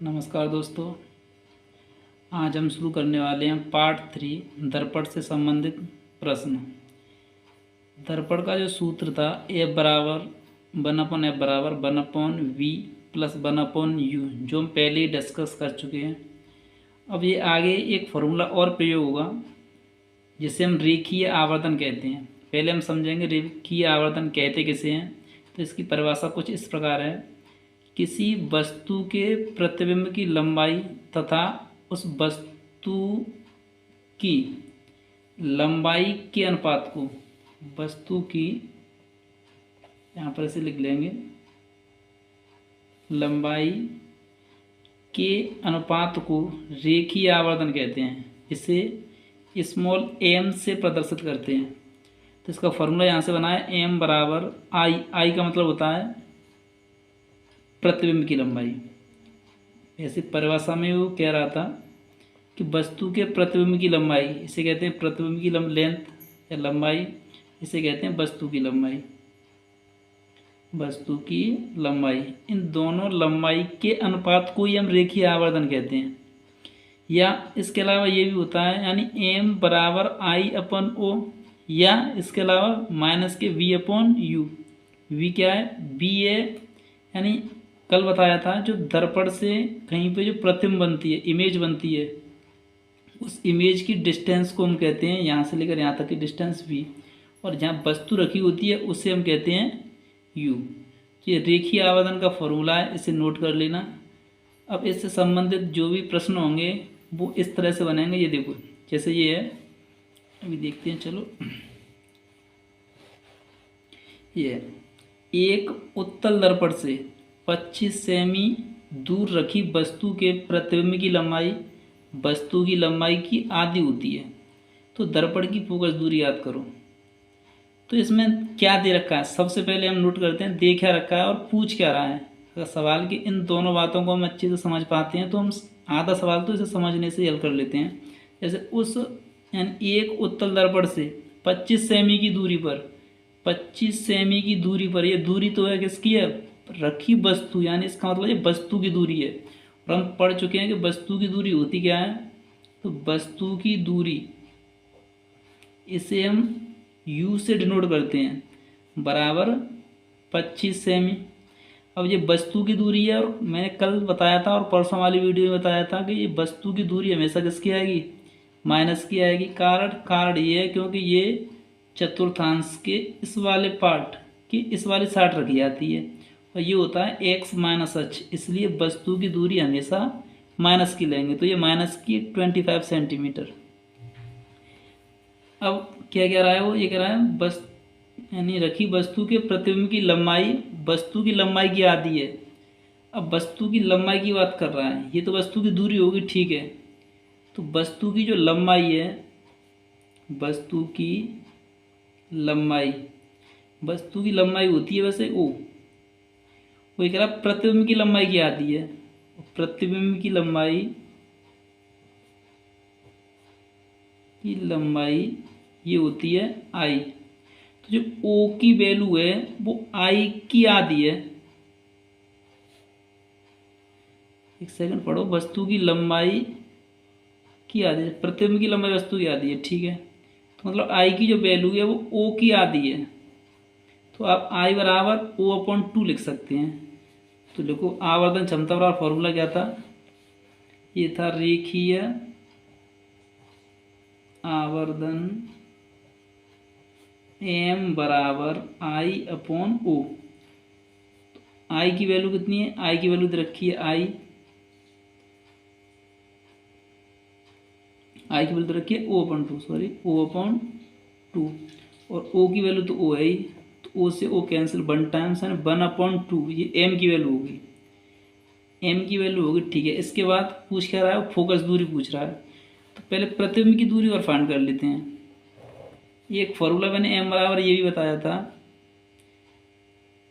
नमस्कार दोस्तों, आज हम शुरू करने वाले हैं पार्ट 3 दर्पण से संबंधित प्रश्न। दर्पण का जो सूत्र था F बराबर 1/F बराबर 1/V प्लस 1/U, जो हम पहले ही डिस्कस कर चुके हैं। अब ये आगे एक फॉर्मूला और प्रयोग होगा जिसे हम रेखीय आवर्धन कहते हैं। पहले हम समझेंगे रेखीय आवर्धन कहते किसे हैं। तो इसकी परिभाषा कुछ इस प्रकार है, किसी वस्तु के प्रतिबिंब की लंबाई तथा उस वस्तु की लंबाई के अनुपात को, वस्तु की, यहाँ पर इसे लिख लेंगे, लंबाई के अनुपात को रेखीय आवर्धन कहते हैं। इसे स्मॉल m से प्रदर्शित करते हैं। तो इसका फॉर्मूला यहाँ से बना है m बराबर I का मतलब होता है प्रतिबिंब की लंबाई। ऐसे परिभाषा में वो कह रहा था कि वस्तु के प्रतिबिंब की लंबाई, इसे कहते हैं प्रतिबिंब की लेंथ या लंबाई, इसे कहते हैं वस्तु की लंबाई। वस्तु की लंबाई, इन दोनों लंबाई के अनुपात को ही हम रेखीय आवर्धन कहते हैं। या इसके अलावा ये भी होता है, यानी m बराबर I/O, या इसके अलावा माइनस के V/U। V क्या है? V है, यानी कल बताया था जो दर्पण से कहीं पे जो प्रतिबिंब बनती है, इमेज बनती है, उस इमेज की डिस्टेंस को हम कहते हैं, यहाँ से लेकर यहाँ तक की डिस्टेंस V, और जहाँ वस्तु रखी होती है उसे हम कहते हैं U। ये रेखीय आवर्धन का फॉर्मूला है, इसे नोट कर लेना। अब इससे संबंधित जो भी प्रश्न होंगे वो इस तरह से बनेंगे। ये देखो, जैसे ये है, अभी देखते हैं, चलो। ये एक उत्तल दर्पण से 25 सेमी दूर रखी वस्तु के प्रतिबिंब की लंबाई वस्तु की लंबाई की आधी होती है, तो दर्पण की फोकस दूरी याद करो। तो इसमें क्या दे रखा है, सबसे पहले हम नोट करते हैं दे क्या रखा है और पूछ क्या रहा है। अगर सवाल की इन दोनों बातों को हम अच्छे से समझ पाते हैं तो हम आधा सवाल तो इसे समझने से हल कर लेते हैं। जैसे उस, यानी एक उत्तल दर्पण से 25 सेमी की दूरी पर, 25 सेमी की दूरी पर, ये दूरी तो है किसकी है? रखी वस्तु, यानी इसका मतलब ये वस्तु की दूरी है। और हम पढ़ चुके हैं कि वस्तु की दूरी होती क्या है। तो वस्तु की दूरी, इसे हम U से डिनोट करते हैं, बराबर 25 सेमी। अब ये वस्तु की दूरी है, और मैंने कल बताया था और परसों वाली वीडियो में बताया था कि ये वस्तु की दूरी हमेशा किसकी आएगी? माइनस की आएगी। कारण ये है क्योंकि ये चतुर्थांश के इस वाले पार्ट की इस वाली साइड रखी जाती है, और ये होता है x माइनस h, इसलिए वस्तु की दूरी हमेशा माइनस की लेंगे। तो ये माइनस की 25 सेंटीमीटर। अब क्या कह रहा है वो? ये कह रहा है बस, यानी रखी वस्तु के प्रतिबिंब की लंबाई वस्तु की लंबाई की आधी है। अब वस्तु की लंबाई की बात कर रहा है, ये तो वस्तु की दूरी होगी, ठीक है। तो वस्तु की जो लंबाई है, वस्तु की लंबाई होती है वैसे O। वो कह रहा है प्रतिबिंब की लंबाई की आधी है, प्रतिबिंब की लंबाई ये होती है I। तो जो O की वैल्यू है वो I की आधी है। एक सेकंड पढ़ो, वस्तु की लंबाई की आधी है, प्रतिबिंब की लंबाई वस्तु की आधी है, ठीक है। तो मतलब I की जो वैल्यू है वो O की आधी है। तो आप I बराबर O/2 लिख सकते हैं। तो देखो, आवर्धन क्षमता बराबर फॉर्मूला क्या था? ये था रेखीय आवर्धन m बराबर I/O। I की वैल्यू कितनी है? I की वैल्यू दे रखी है I की वैल्यू दे रखी है O/2, और O की वैल्यू तो O है ही, तो O से O कैंसिल, 1 टाइम्स, यानी 1/2, ये m की वैल्यू होगी, ठीक है। इसके बाद पूछ क्या रहा है? फोकस दूरी पूछ रहा है। तो पहले प्रतिबिंब की दूरी और फाइंड कर लेते हैं। ये एक फॉर्मूला मैंने m बराबर ये भी बताया था,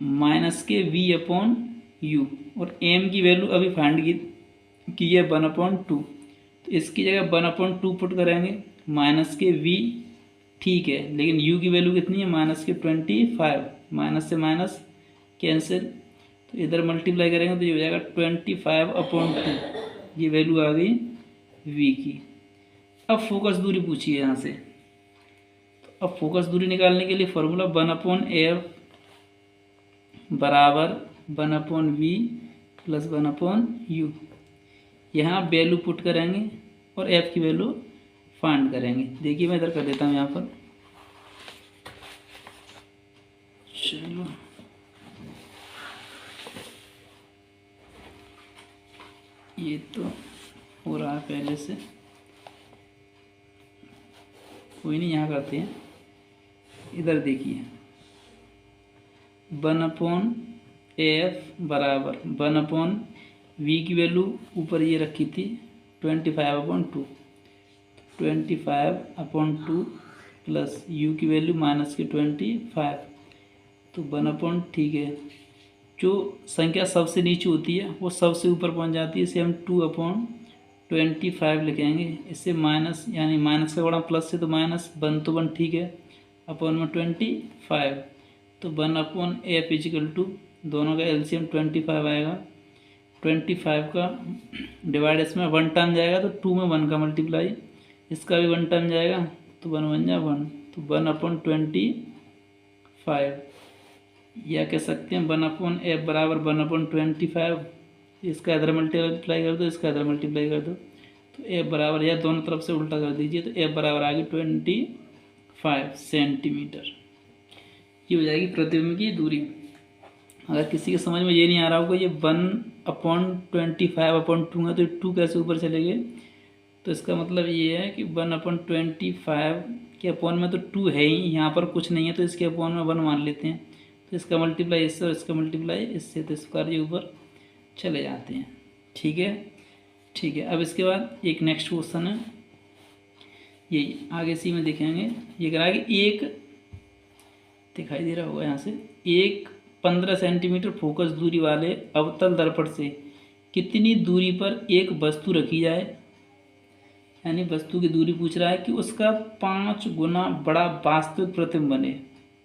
माइनस के V/U, और m की वैल्यू अभी फाइंड की है 1/2। तो इसकी जगह 1/2 पुट करेंगे, माइनस के V, ठीक है, लेकिन U की वैल्यू कितनी है? माइनस के 25, माइनस से माइनस कैंसिल। तो इधर मल्टीप्लाई करेंगे तो ये हो जाएगा 25/2, ये वैल्यू आ गई v की। अब फोकस दूरी पूछिए यहाँ से, तो अब फोकस दूरी निकालने के लिए फॉर्मूला 1/f बराबर 1/v प्लस 1/u। यहाँ वैल्यू पुट करेंगे और f की वैल्यू फाइंड करेंगे। देखिए मैं इधर कर देता हूँ यहाँ पर, चलो ये तो हो रहा है पहले से, कोई नहीं, यहाँ करते हैं। इधर देखिए 1/f बराबर 1/v की वैल्यू ऊपर ये रखी थी 25/2, 25/2 प्लस u की वैल्यू माइनस के 25, तो 1/, ठीक है, जो संख्या सबसे नीचे होती है वो सबसे ऊपर पहुंच जाती है, इसे हम 2/25 लिखेंगे। इससे माइनस, यानी माइनस का बड़ा प्लस से तो माइनस, 1 तो 1 ठीक है, अपॉन में 25, तो 1/f इजिकल टू, दोनों का एलसीएम 25 आएगा। 25 का डिवाइड इसमें 1 टाइम जाएगा तो 2 में 1 का मल्टीप्लाई, इसका भी 1 टाइम जाएगा तो 1 1 जा 1, तो 1/25, या कह सकते हैं 1/f बराबर 1/25, इसका इधर मल्टीप्लाई कर दो, इसका इधर मल्टीप्लाई कर दो, तो f बराबर, या दोनों तरफ से उल्टा कर दीजिए, तो f बराबर आ गई 25 सेंटीमीटर। ये हो जाएगी प्रतिबिंब की दूरी। अगर किसी के समझ में ये नहीं आ रहा होगा, ये 1/25/2 है, तो 2 कैसे ऊपर चले गए, तो इसका मतलब ये है कि 1/25 के अपॉन में तो 2 है ही, यहाँ पर कुछ नहीं है, तो इसके अपॉन में 1 मान लेते हैं, तो इसका मल्टीप्लाई इससे और इसका मल्टीप्लाई इससे, तो इसका ये ऊपर चले जाते हैं। ठीक है, ठीक है। अब इसके बाद एक नेक्स्ट क्वेश्चन है, ये आगे सी में देखेंगे। ये कह रहा है कि एक, दिखाई दे रहा होगा यहाँ से, एक 15 सेंटीमीटर फोकस दूरी वाले अवतल दर्पण से कितनी दूरी पर एक वस्तु रखी जाए, यानी वस्तु की दूरी पूछ रहा है कि उसका 5 गुना बड़ा वास्तविक प्रतिबिंब बने।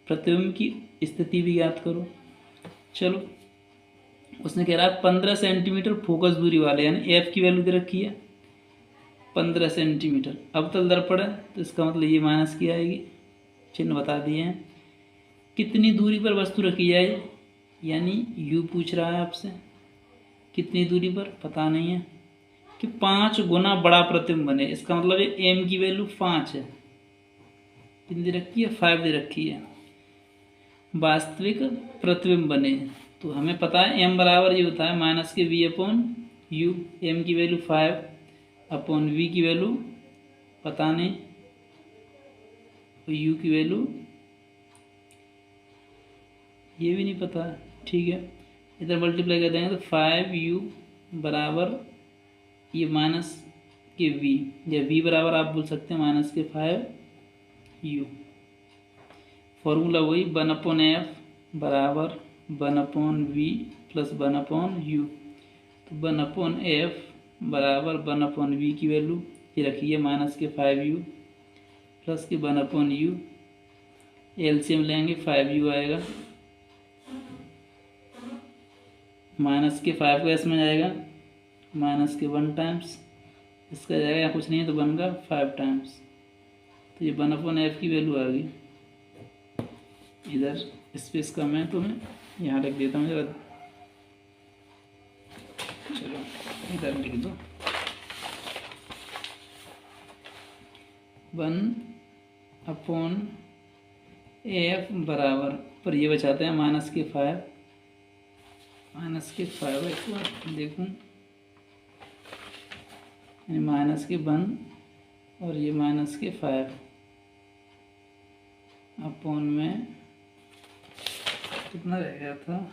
प्रतिबिंब की स्थिति भी याद करो। चलो, उसने कह रहा है 15 सेंटीमीटर फोकस दूरी वाले, यानी एफ की वैल्यू दे रखी है 15 सेंटीमीटर, अवतल दर्पण है, तो इसका मतलब ये माइनस की आएगी, चिन्ह बता दिए हैं। कितनी दूरी पर वस्तु रखी जाए, यानी यू पूछ रहा है आपसे, कितनी दूरी पर पता नहीं है, कि 5 गुना बड़ा प्रतिबिंब बने, इसका मतलब ये एम की वैल्यू 5 है, कितनी दे रखी है, 5 दे रखी है, वास्तविक प्रतिबिंब बने। तो हमें पता है एम बराबर ये होता है माइनस के वी अपॉन यू, एम की वैल्यू 5 अपॉन वी की वैल्यू पता नहीं, और यू की वैल्यू ये भी नहीं पता है। ठीक है, इधर मल्टीप्लाई कर देंगे तो 5u बराबर ये माइनस के v, या v बराबर आप बोल सकते हैं माइनस के 5u। फॉर्मूला वही 1/f बराबर 1/v प्लस 1/u, तो 1/f बराबर 1/v की वैल्यू ये रखी है माइनस के 5u प्लस के 1/u, एलसीएम लेंगे 5u आएगा, माइनस के 5 का इसमें जाएगा माइनस के 1 टाइम्स, इसका जाएगा या कुछ नहीं है तो 1 का 5 टाइम्स, तो ये 1/f की वैल्यू आ गई। इधर स्पेस कम है तो मैं यहाँ लिख देता हूँ जरा, चलो इधर लिख दो 1/f बराबर, पर ये बचाते हैं माइनस के 5, माइनस के 5 एक बार देखूँ, माइनस के 1 और ये माइनस के 5 अपॉन में कितना रह गया था,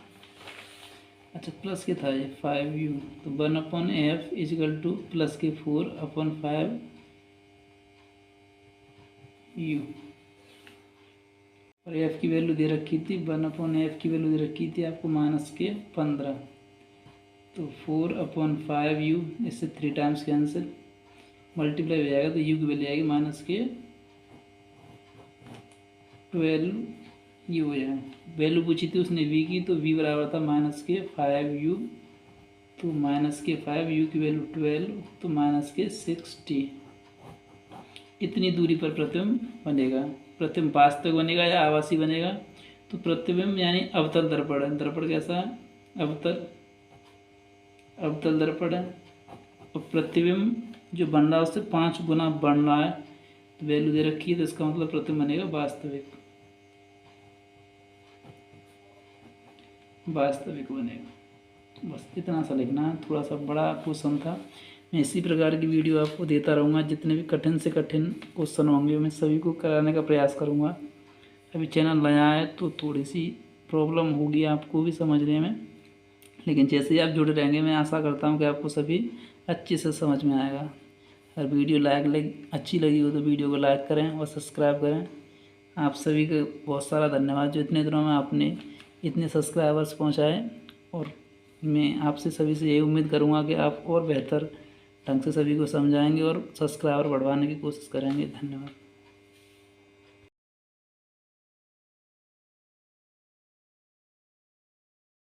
अच्छा प्लस के था ये 5u, तो 1/f इजिकल टू प्लस के 4/5u, और f की वैल्यू दे रखी थी 1/f की वैल्यू दे रखी थी आपको माइनस के 15, तो 4/5u, इससे 3 टाइम्स कैंसिल, मल्टीप्लाई हो जाएगा तो u की वैल्यू आएगी माइनस के 12 ये हो जाए। वैल्यू पूछी थी उसने v की, तो v बराबर था -5u, तो -5u की वैल्यू 12, तो -60। इतनी दूरी पर प्रतिबिंब बनेगा। प्रतिबिंब वास्तविक बनेगा या आभासी बनेगा? तो प्रतिबिंब यानी अवतल दर्पण है। दर्पण कैसा है? अवतल दर्पण है। और प्रतिबिंब जो बन रहा है उससे 5 गुना बढ़ रहा है, तो वैल्यू दे रखी है, तो इसका मतलब प्रतिबिंब बनेगा वास्तविक बनेगा। बस इतना सा लिखना है, थोड़ा सा बड़ा क्वेश्चन था। मैं इसी प्रकार की वीडियो आपको देता रहूँगा। जितने भी कठिन से कठिन क्वेश्चन होंगे मैं सभी को कराने का प्रयास करूँगा। अभी चैनल नया है तो थोड़ी सी प्रॉब्लम होगी आपको भी समझने में, लेकिन जैसे ही आप जुड़े रहेंगे मैं आशा करता हूँ कि आपको सभी अच्छे से समझ में आएगा। अगर वीडियो अच्छी लगी हो तो वीडियो को लाइक करें और सब्सक्राइब करें। आप सभी को बहुत सारा धन्यवाद जो इतने दिनों में आपने इतने सब्सक्राइबर्स पहुंचाए। और मैं आपसे सभी से यही उम्मीद करूंगा कि आप और बेहतर ढंग से सभी को समझाएंगे और सब्सक्राइबर बढ़वाने की कोशिश करेंगे। धन्यवाद।